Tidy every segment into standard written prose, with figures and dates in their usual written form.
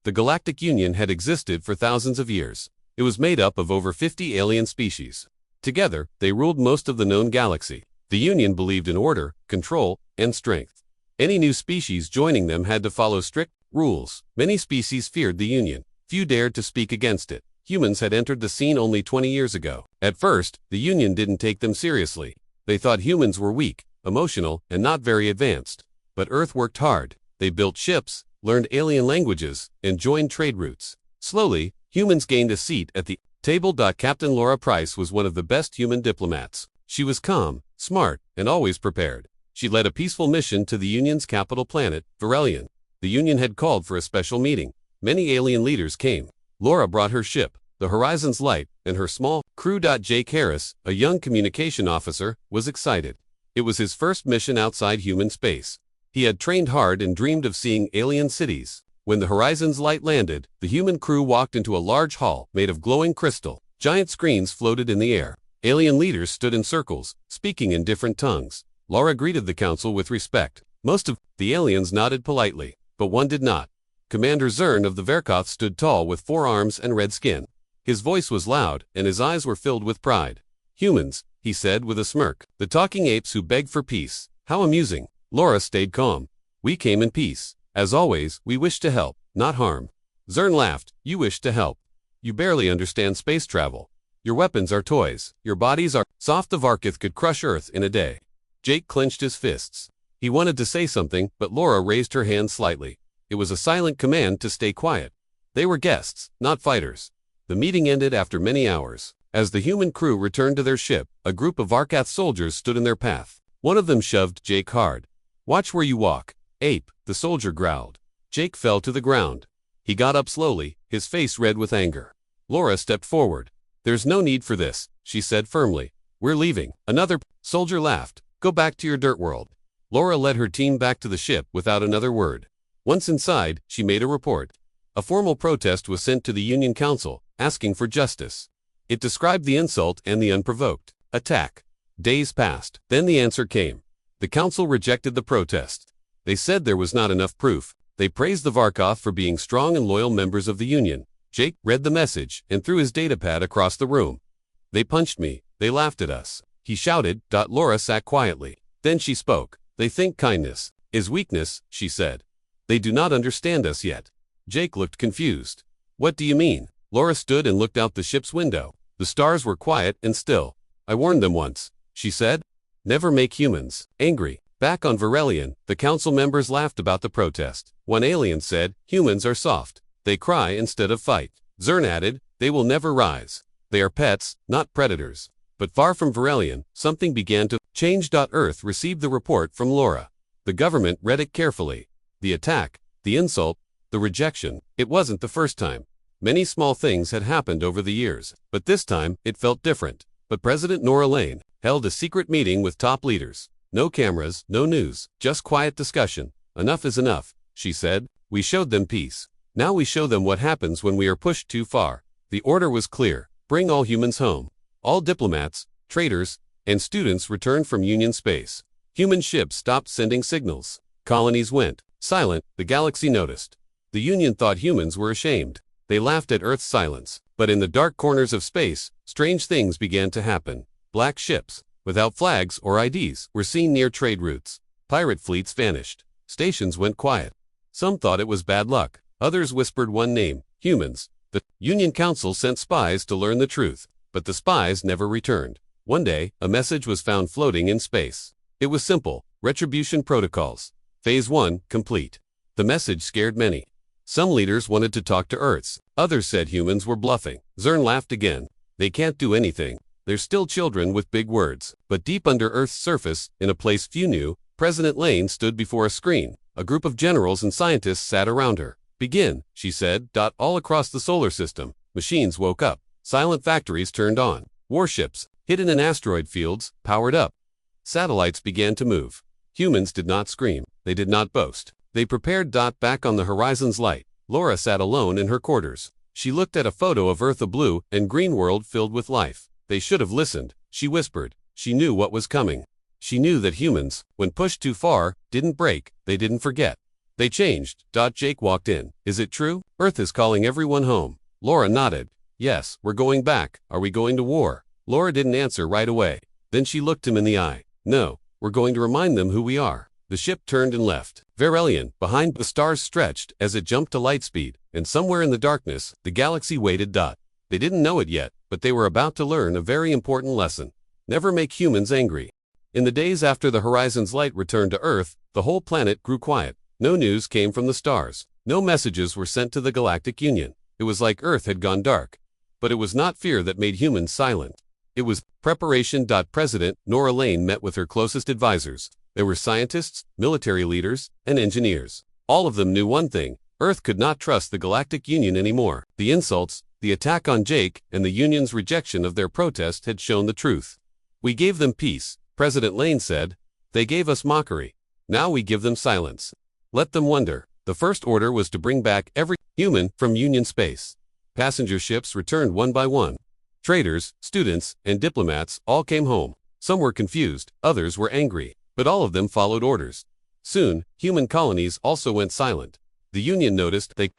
The Galactic Union had existed for thousands of years. It was made up of over 50 alien species. Together, they ruled most of the known galaxy. The Union believed in order, control, and strength. Any new species joining them had to follow strict rules. Many species feared the Union. Few dared to speak against it. Humans had entered the scene only 20 years ago. At first, the Union didn't take them seriously. They thought humans were weak, emotional, and not very advanced. But Earth worked hard. They built ships, learned alien languages, and joined trade routes. Slowly, humans gained a seat at the table. Captain Laura Price was one of the best human diplomats. She was calm, smart, and always prepared. She led a peaceful mission to the Union's capital planet, Verelion. The Union had called for a special meeting. Many alien leaders came. Laura brought her ship, the Horizon's Light, and her small crew. Jake Harris, a young communication officer, was excited. It was his first mission outside human space. He had trained hard and dreamed of seeing alien cities. When the Horizon's Light landed, the human crew walked into a large hall made of glowing crystal. Giant screens floated in the air. Alien leaders stood in circles, speaking in different tongues. Laura greeted the council with respect. Most of the aliens nodded politely, but one did not. Commander Zern of the Verkoth stood tall with 4 arms and red skin. His voice was loud, and his eyes were filled with pride. "Humans," he said with a smirk. "The talking apes who beg for peace. How amusing." Laura stayed calm. "We came in peace. As always, we wish to help, not harm." Zern laughed. "You wish to help. You barely understand space travel. Your weapons are toys. Your bodies are soft. The Varkith could crush Earth in a day." Jake clenched his fists. He wanted to say something, but Laura raised her hand slightly. It was a silent command to stay quiet. They were guests, not fighters. The meeting ended after many hours. As the human crew returned to their ship, a group of Varkath soldiers stood in their path. One of them shoved Jake hard. "Watch where you walk, ape," the soldier growled. Jake fell to the ground. He got up slowly, his face red with anger. Laura stepped forward. "There's no need for this," she said firmly. "We're leaving." Another soldier laughed. "Go back to your dirt world." Laura led her team back to the ship without another word. Once inside, she made a report. A formal protest was sent to the Union Council, asking for justice. It described the insult and the unprovoked attack. Days passed. Then the answer came. The council rejected the protest. They said there was not enough proof. They praised the Varkoth for being strong and loyal members of the Union. Jake read the message and threw his datapad across the room. "They punched me. They laughed at us," he shouted. Laura sat quietly. Then she spoke. "They think kindness is weakness," she said. "They do not understand us yet." Jake looked confused. "What do you mean?" Laura stood and looked out the ship's window. The stars were quiet and still. "I warned them once," she said. "Never make humans angry." Back on Verelion, the council members laughed about the protest. One alien said, "Humans are soft. They cry instead of fight." Zern added, "They will never rise. They are pets, not predators." But far from Verelion, something began to change. Earth received the report from Laura. The government read it carefully. The attack, the insult, the rejection. It wasn't the first time. Many small things had happened over the years, but this time it felt different. But President Nora Lane held a secret meeting with top leaders. No cameras, no news, just quiet discussion. "Enough is enough," she said. "We showed them peace. Now we show them what happens when we are pushed too far." The order was clear. Bring all humans home. All diplomats, traders, and students returned from Union space. Human ships stopped sending signals. Colonies went silent. The galaxy noticed. The Union thought humans were ashamed. They laughed at Earth's silence. But in the dark corners of space, strange things began to happen. Black ships, without flags or IDs, were seen near trade routes. Pirate fleets vanished. Stations went quiet. Some thought it was bad luck. Others whispered one name: humans. The Union Council sent spies to learn the truth, but the spies never returned. One day, a message was found floating in space. It was simple: retribution protocols. Phase 1, complete. The message scared many. Some leaders wanted to talk to Earths. Others said humans were bluffing. Zern laughed again. "They can't do anything. They're still children with big words." But deep under Earth's surface, in a place few knew, President Lane stood before a screen. A group of generals and scientists sat around her. "Begin," she said. All across the solar system, machines woke up. Silent factories turned on. Warships, hidden in asteroid fields, powered up. Satellites began to move. Humans did not scream. They did not boast. They prepared. Back on the Horizon's Light, Laura sat alone in her quarters. She looked at a photo of Earth, a blue and green world filled with life. "They should have listened," she whispered. She knew what was coming. She knew that humans, when pushed too far, didn't break. They didn't forget. They changed. Jake walked in. Is it true? Earth is calling everyone home. Laura nodded. Yes, we're going back. Are we going to war? Laura didn't answer right away. Then she looked him in the eye. No, we're going to remind them who we are. The ship turned and left. Verelion, behind, the stars stretched as it jumped to light speed, and somewhere in the darkness, the galaxy waited. They didn't know it yet, but they were about to learn a very important lesson. Never make humans angry. In the days after the horizon's light returned to Earth, the whole planet grew quiet. No news came from the stars. No messages were sent to the Galactic Union. It was like Earth had gone dark. But it was not fear that made humans silent. It was preparation. President Nora Lane met with her closest advisors. There were scientists, military leaders, and engineers. All of them knew one thing: Earth could not trust the Galactic Union anymore. The insults, the attack on Jake, and the Union's rejection of their protest had shown the truth. We gave them peace, President Lane said. They gave us mockery. Now we give them silence. Let them wonder. The first order was to bring back every human from Union space. Passenger ships returned one by one. Traders, students, and diplomats all came home. Some were confused, others were angry, but all of them followed orders. Soon, human colonies also went silent. The Union noticed. They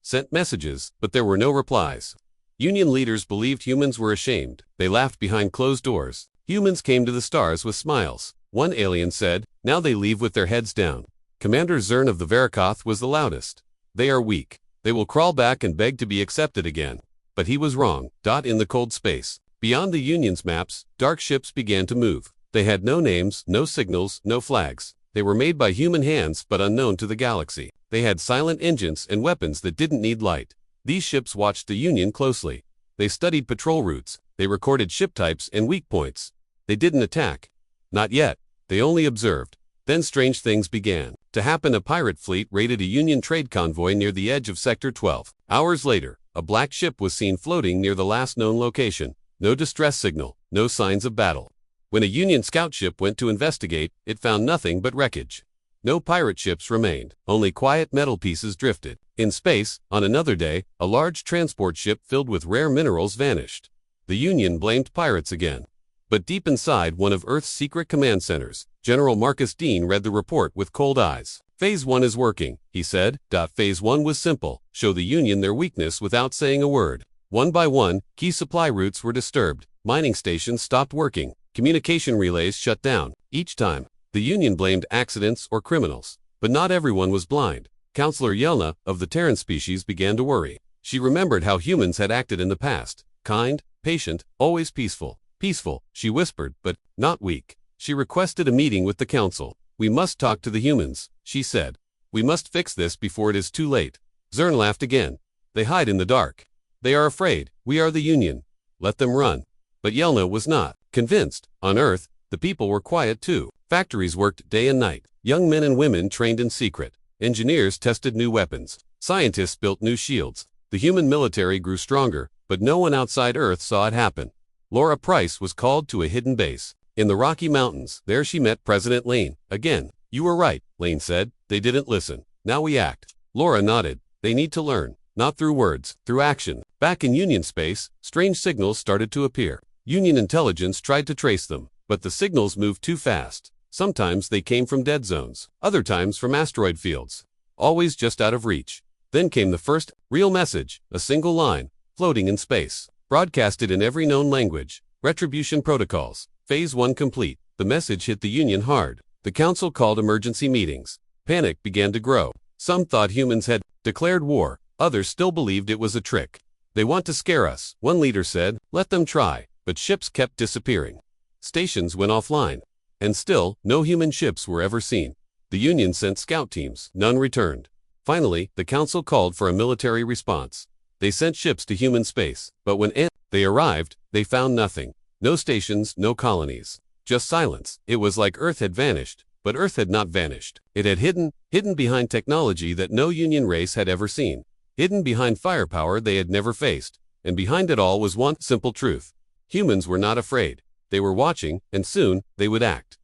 sent messages, but there were no replies. Union leaders believed humans were ashamed. They laughed behind closed doors. Humans came to the stars with smiles. One alien said, now they leave with their heads down. Commander Zern of the Verakoth was the loudest. They are weak. They will crawl back and beg to be accepted again. But he was wrong. In the cold space, beyond the Union's maps, dark ships began to move. They had no names, no signals, no flags. They were made by human hands but unknown to the galaxy. They had silent engines and weapons that didn't need light. These ships watched the Union closely. They studied patrol routes. They recorded ship types and weak points. They didn't attack. Not yet. They only observed. Then strange things began to happen. A pirate fleet raided a Union trade convoy near the edge of Sector 12. Hours later, a black ship was seen floating near the last known location. No distress signal, no signs of battle. When a Union scout ship went to investigate, it found nothing but wreckage. No pirate ships remained, only quiet metal pieces drifted. In space, on another day, a large transport ship filled with rare minerals vanished. The Union blamed pirates again. But deep inside one of Earth's secret command centers, General Marcus Dean read the report with cold eyes. Phase 1 is working, he said. Phase 1 was simple: show the Union their weakness without saying a word. One by one, key supply routes were disturbed. Mining stations stopped working. Communication relays shut down. Each time, the Union blamed accidents or criminals. But not everyone was blind. Counselor Yelna, of the Terran species, began to worry. She remembered how humans had acted in the past. Kind, patient, always peaceful. Peaceful, she whispered, but not weak. She requested a meeting with the council. We must talk to the humans, she said. We must fix this before it is too late. Zern laughed again. They hide in the dark. They are afraid. We are the Union. Let them run. But Yelna was not convinced. On Earth, the people were quiet too. Factories worked day and night. Young men and women trained in secret. Engineers tested new weapons. Scientists built new shields. The human military grew stronger, but no one outside Earth saw it happen. Laura Price was called to a hidden base in the Rocky Mountains. There she met President Lane. Again. You were right, Lane said. They didn't listen. Now we act. Laura nodded. They need to learn. Not through words, through action. Back in Union space, strange signals started to appear. Union intelligence tried to trace them, but the signals moved too fast. Sometimes they came from dead zones, other times from asteroid fields. Always just out of reach. Then came the first real message, a single line, floating in space. Broadcasted in every known language. Retribution protocols. Phase 1 complete. The message hit the Union hard. The council called emergency meetings. Panic began to grow. Some thought humans had declared war. Others still believed it was a trick. They want to scare us, one leader said. Let them try. But ships kept disappearing. Stations went offline. And still, no human ships were ever seen. The Union sent scout teams. None returned. Finally, the council called for a military response. They sent ships to human space, but when they arrived, they found nothing. No stations, no colonies. Just silence. It was like Earth had vanished, but Earth had not vanished. It had hidden behind technology that no Union race had ever seen. Hidden behind firepower they had never faced. And behind it all was one simple truth. Humans were not afraid. They were watching, and soon, they would act.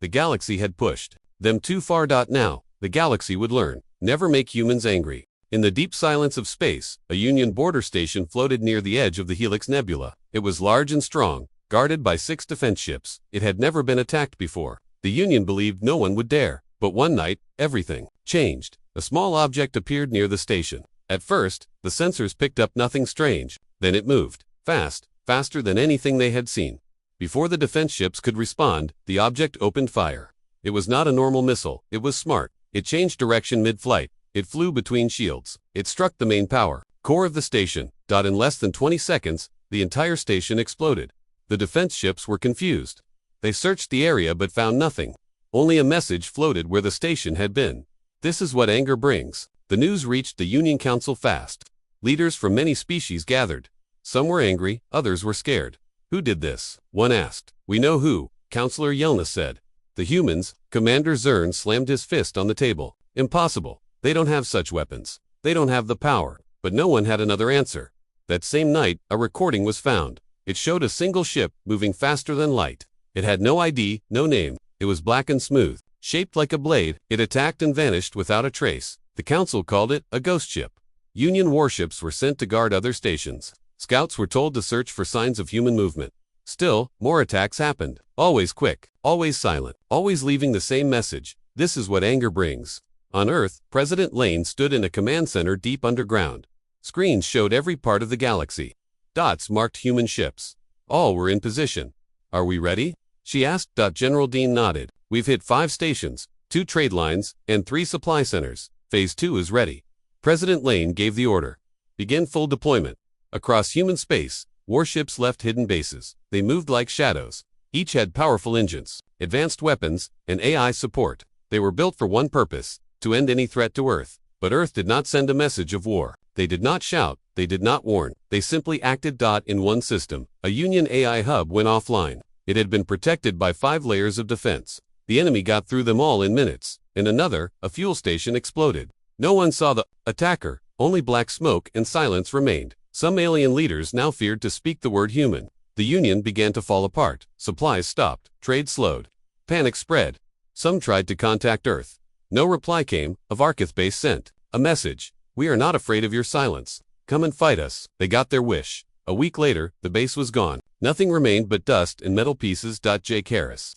The galaxy had pushed them too far. Now, the galaxy would learn. Never make humans angry. In the deep silence of space, a Union border station floated near the edge of the Helix Nebula. It was large and strong, guarded by 6 defense ships. It had never been attacked before. The Union believed no one would dare. But one night, everything changed. A small object appeared near the station. At first, the sensors picked up nothing strange. Then it moved. Fast, faster than anything they had seen. Before the defense ships could respond, the object opened fire. It was not a normal missile. It was smart. It changed direction mid-flight. It flew between shields. It struck the main power core of the station. In less than 20 seconds, the entire station exploded. The defense ships were confused. They searched the area but found nothing. Only a message floated where the station had been. This is what anger brings. The news reached the Union Council fast. Leaders from many species gathered. Some were angry, others were scared. Who did this? One asked. We know who, Counselor Yelna said. The humans. Commander Zern slammed his fist on the table. Impossible. They don't have such weapons. They don't have the power. But no one had another answer. That same night, a recording was found. It showed a single ship moving faster than light. It had no ID, no name. It was black and smooth. Shaped like a blade, it attacked and vanished without a trace. The council called it a ghost ship. Union warships were sent to guard other stations. Scouts were told to search for signs of human movement. Still, more attacks happened. Always quick, always silent, always leaving the same message. This is what anger brings. On Earth, President Lane stood in a command center deep underground. Screens showed every part of the galaxy. Dots marked human ships. All were in position. Are we ready? She asked. General Dean nodded. We've hit 5 stations, 2 trade lines, and 3 supply centers. Phase 2 is ready. President Lane gave the order. Begin full deployment. Across human space, warships left hidden bases. They moved like shadows. Each had powerful engines, advanced weapons, and AI support. They were built for one purpose, to end any threat to Earth. But Earth did not send a message of war. They did not shout. They did not warn. They simply acted. In one system, a Union AI hub went offline. It had been protected by 5 layers of defense. The enemy got through them all in minutes. In another, a fuel station exploded. No one saw the attacker. Only black smoke and silence remained. Some alien leaders now feared to speak the word human. The Union began to fall apart. Supplies stopped. Trade slowed. Panic spread. Some tried to contact Earth. No reply came. A Varkith base sent a message. We are not afraid of your silence. Come and fight us. They got their wish. A week later, the base was gone. Nothing remained but dust and metal pieces. Jake Harris,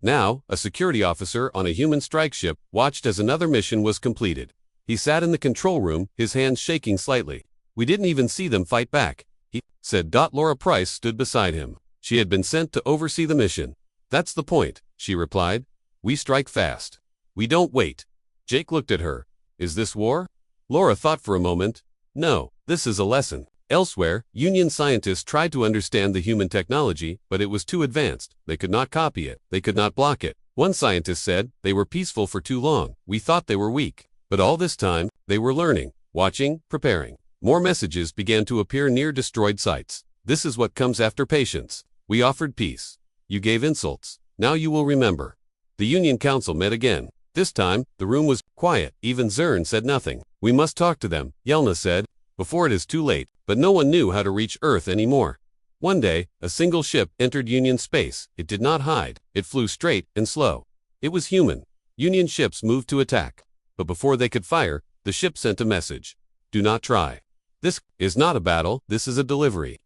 now a security officer on a human strike ship, watched as another mission was completed. He sat in the control room, his hands shaking slightly. We didn't even see them fight back, he said. Laura Price stood beside him. She had been sent to oversee the mission. That's the point, she replied. We strike fast. We don't wait. Jake looked at her. Is this war? Laura thought for a moment. No, this is a lesson. Elsewhere, Union scientists tried to understand the human technology, but it was too advanced. They could not copy it. They could not block it. One scientist said, they were peaceful for too long. We thought they were weak. But all this time, they were learning, watching, preparing. More messages began to appear near destroyed sites. This is what comes after patience. We offered peace. You gave insults. Now you will remember. The Union Council met again. This time, the room was quiet. Even Zern said nothing. We must talk to them, Yelna said, before it is too late. But no one knew how to reach Earth anymore. One day, a single ship entered Union space. It did not hide. It flew straight and slow. It was human. Union ships moved to attack. But before they could fire, the ship sent a message. Do not try. This is not a battle, this is a delivery.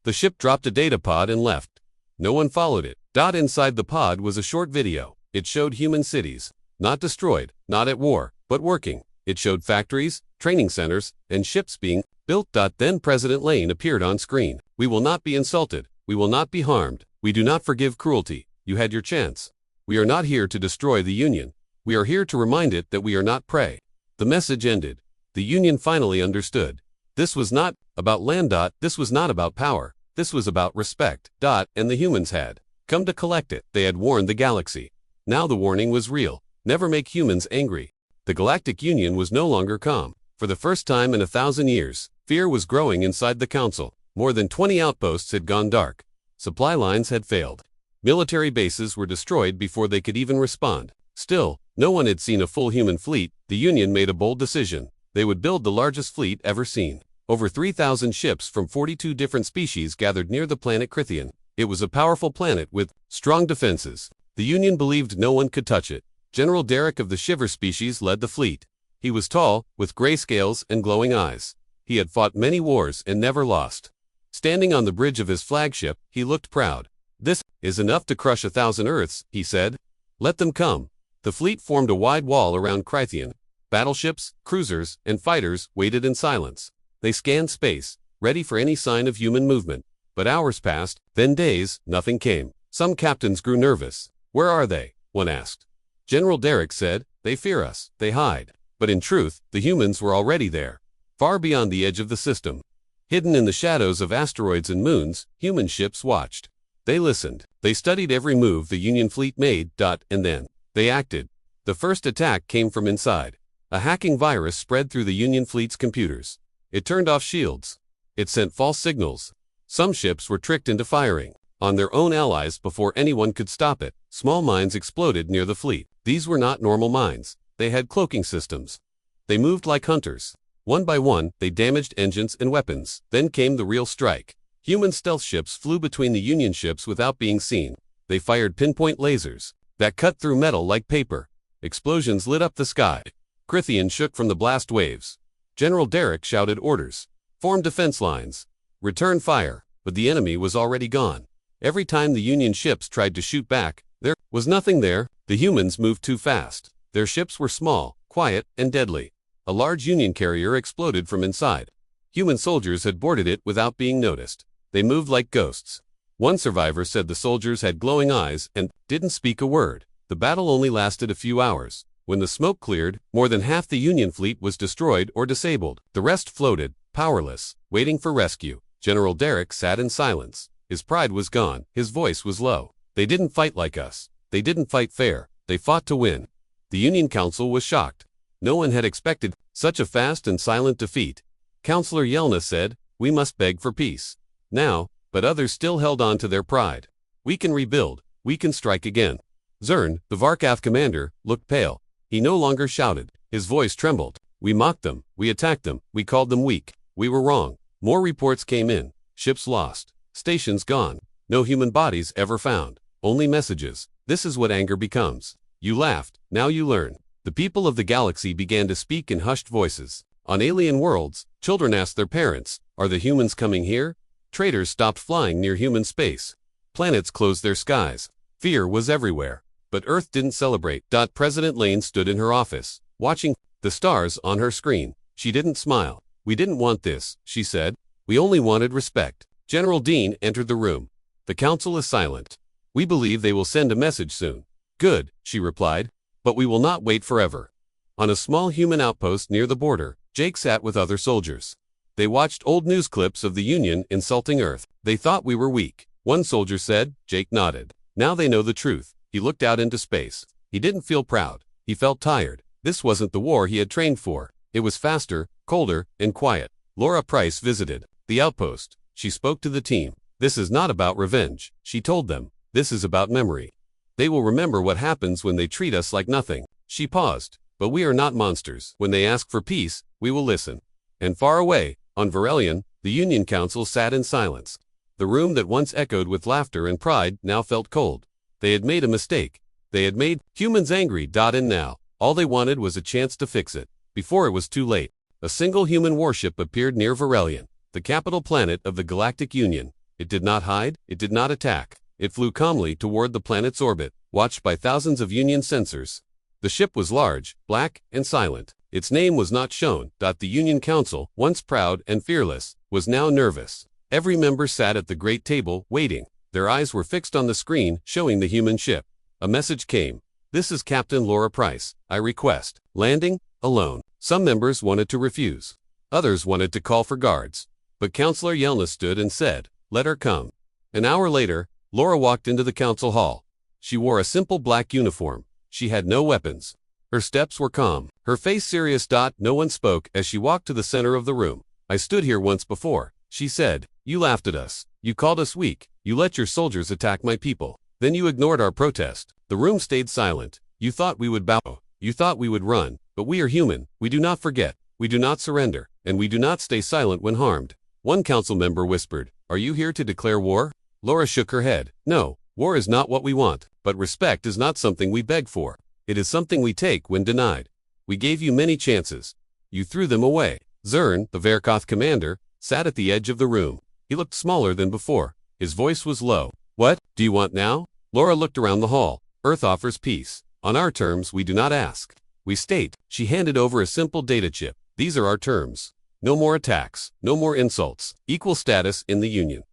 The ship dropped a data pod and left. No one followed it. Inside the pod was a short video. It showed human cities. Not destroyed, not at war, but working. It showed factories, training centers, and ships being built. Then President Lane appeared on screen. We will not be insulted. We will not be harmed. We do not forgive cruelty. You had your chance. We are not here to destroy the Union. We are here to remind it that we are not prey. The message ended. The Union finally understood. This was not about land. This was not about power. This was about respect. And the humans had come to collect it. They had warned the galaxy. Now the warning was real. Never make humans angry. The Galactic Union was no longer calm. For the first time in 1,000 years, fear was growing inside the council. More than 20 outposts had gone dark. Supply lines had failed. Military bases were destroyed before they could even respond. Still, no one had seen a full human fleet. The Union made a bold decision. They would build the largest fleet ever seen. Over 3,000 ships from 42 different species gathered near the planet Crithian. It was a powerful planet with strong defenses. The Union believed no one could touch it. General Derek of the Shiver species led the fleet. He was tall, with gray scales and glowing eyes. He had fought many wars and never lost. Standing on the bridge of his flagship, he looked proud. This is enough to crush 1,000 Earths, he said. Let them come. The fleet formed a wide wall around Crithian. Battleships, cruisers, and fighters waited in silence. They scanned space, ready for any sign of human movement. But hours passed, then days, nothing came. Some captains grew nervous. "Where are they?" one asked. General Derrick said, "They fear us, they hide." But in truth, the humans were already there, far beyond the edge of the system. Hidden in the shadows of asteroids and moons, human ships watched. They listened. They studied every move the Union fleet made, and then they acted. The first attack came from inside. A hacking virus spread through the Union fleet's computers. It turned off shields. It sent false signals. Some ships were tricked into firing on their own allies before anyone could stop it. Small mines exploded near the fleet. These were not normal mines. They had cloaking systems. They moved like hunters. One by one, they damaged engines and weapons. Then came the real strike. Human stealth ships flew between the Union ships without being seen. They fired pinpoint lasers that cut through metal like paper. Explosions lit up the sky. Prithian shook from the blast waves. General Derrick shouted orders. Form defense lines. Return fire. But the enemy was already gone. Every time the Union ships tried to shoot back, there was nothing there. The humans moved too fast. Their ships were small, quiet, and deadly. A large Union carrier exploded from inside. Human soldiers had boarded it without being noticed. They moved like ghosts. One survivor said the soldiers had glowing eyes and didn't speak a word. The battle only lasted a few hours. When the smoke cleared, more than half the Union fleet was destroyed or disabled. The rest floated, powerless, waiting for rescue. General Derrick sat in silence. His pride was gone. His voice was low. They didn't fight like us. They didn't fight fair. They fought to win. The Union Council was shocked. No one had expected such a fast and silent defeat. Councillor Yelna said, "We must beg for peace now," but others still held on to their pride. "We can rebuild. We can strike again." Zern, the Varkath commander, looked pale. He no longer shouted. His voice trembled. "We mocked them. We attacked them. We called them weak. We were wrong." More reports came in. Ships lost. Stations gone. No human bodies ever found. Only messages. This is what anger becomes. You laughed. Now you learn. The people of the galaxy began to speak in hushed voices. On alien worlds, children asked their parents, "Are the humans coming here?" Traders stopped flying near human space. Planets closed their skies. Fear was everywhere. But Earth didn't celebrate. President Lane stood in her office, watching the stars on her screen. She didn't smile. "We didn't want this," she said. "We only wanted respect." General Dean entered the room. "The council is silent. We believe they will send a message soon." "Good," she replied. "But we will not wait forever." On a small human outpost near the border, Jake sat with other soldiers. They watched old news clips of the Union insulting Earth. "They thought we were weak," one soldier said. Jake nodded. "Now they know the truth." He looked out into space. He didn't feel proud. He felt tired. This wasn't the war he had trained for. It was faster, colder, and quiet. Laura Price visited the outpost. She spoke to the team. "This is not about revenge," she told them. "This is about memory. They will remember what happens when they treat us like nothing." She paused. "But we are not monsters. When they ask for peace, we will listen." And far away, on Varelion, the Union Council sat in silence. The room that once echoed with laughter and pride now felt cold. They had made a mistake. They had made humans angry. And now, all they wanted was a chance to fix it, before it was too late. A single human warship appeared near Varelion, the capital planet of the Galactic Union. It did not hide. It did not attack. It flew calmly toward the planet's orbit, watched by thousands of Union sensors. The ship was large, black, and silent. Its name was not shown. The Union Council, once proud and fearless, was now nervous. Every member sat at the great table, waiting. Their eyes were fixed on the screen, showing the human ship. A message came. "This is Captain Laura Price. I request landing alone." Some members wanted to refuse. Others wanted to call for guards. But Councillor Yelna stood and said, "Let her come." An hour later, Laura walked into the council hall. She wore a simple black uniform. She had no weapons. Her steps were calm, her face serious. No one spoke as she walked to the center of the room. "I stood here once before," she said. "You laughed at us. You called us weak. You let your soldiers attack my people. Then you ignored our protest." The room stayed silent. "You thought we would bow. You thought we would run. But we are human. We do not forget. We do not surrender. And we do not stay silent when harmed." One council member whispered, "Are you here to declare war?" Laura shook her head. "No, war is not what we want. But respect is not something we beg for. It is something we take when denied. We gave you many chances. You threw them away." Zern, the Varkath commander, sat at the edge of the room. He looked smaller than before. His voice was low. "What do you want now?" Laura looked around the hall. "Earth offers peace. On our terms we do not ask. We state, she handed over a simple data chip. These are our terms. No more attacks, no more insults, equal status in the Union.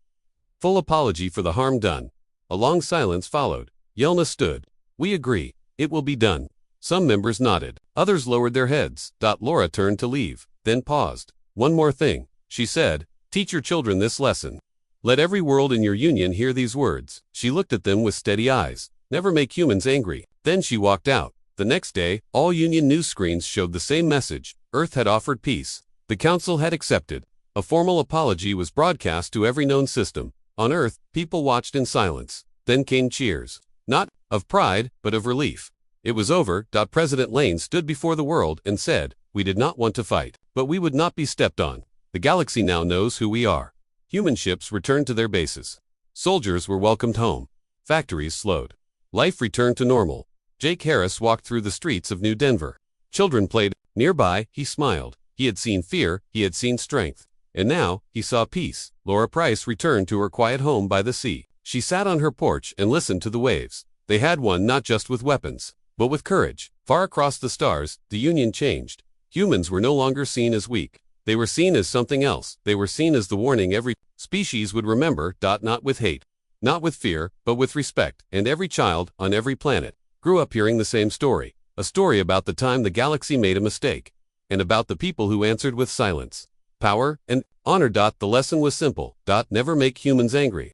Full apology for the harm done. A long silence followed. Yelena stood. We agree. It will be done. Some members nodded. Others lowered their heads. Laura turned to leave, then paused. One more thing, she said. Teach your children this lesson. Let every world in your Union hear these words. She looked at them with steady eyes. Never make humans angry. Then she walked out. The next day, all Union news screens showed the same message. Earth had offered peace. The Council had accepted. A formal apology was broadcast to every known system. On Earth, people watched in silence. Then came cheers. Not of pride, but of relief. It was over. President Lane stood before the world and said, we did not want to fight, but we would not be stepped on. The galaxy now knows who we are. Human ships returned to their bases. Soldiers were welcomed home. Factories slowed. Life returned to normal. Jake Harris walked through the streets of New Denver. Children played. Nearby, he smiled. He had seen fear, he had seen strength. And now, he saw peace. Laura Price returned to her quiet home by the sea. She sat on her porch and listened to the waves. They had won not just with weapons, but with courage. Far across the stars, the Union changed. Humans were no longer seen as weak. They were seen as something else. They were seen as the warning every species would remember. Not with hate, not with fear, but with respect. And every child, on every planet, grew up hearing the same story. A story about the time the galaxy made a mistake. And about the people who answered with silence, power, and honor. The lesson was simple. Never make humans angry.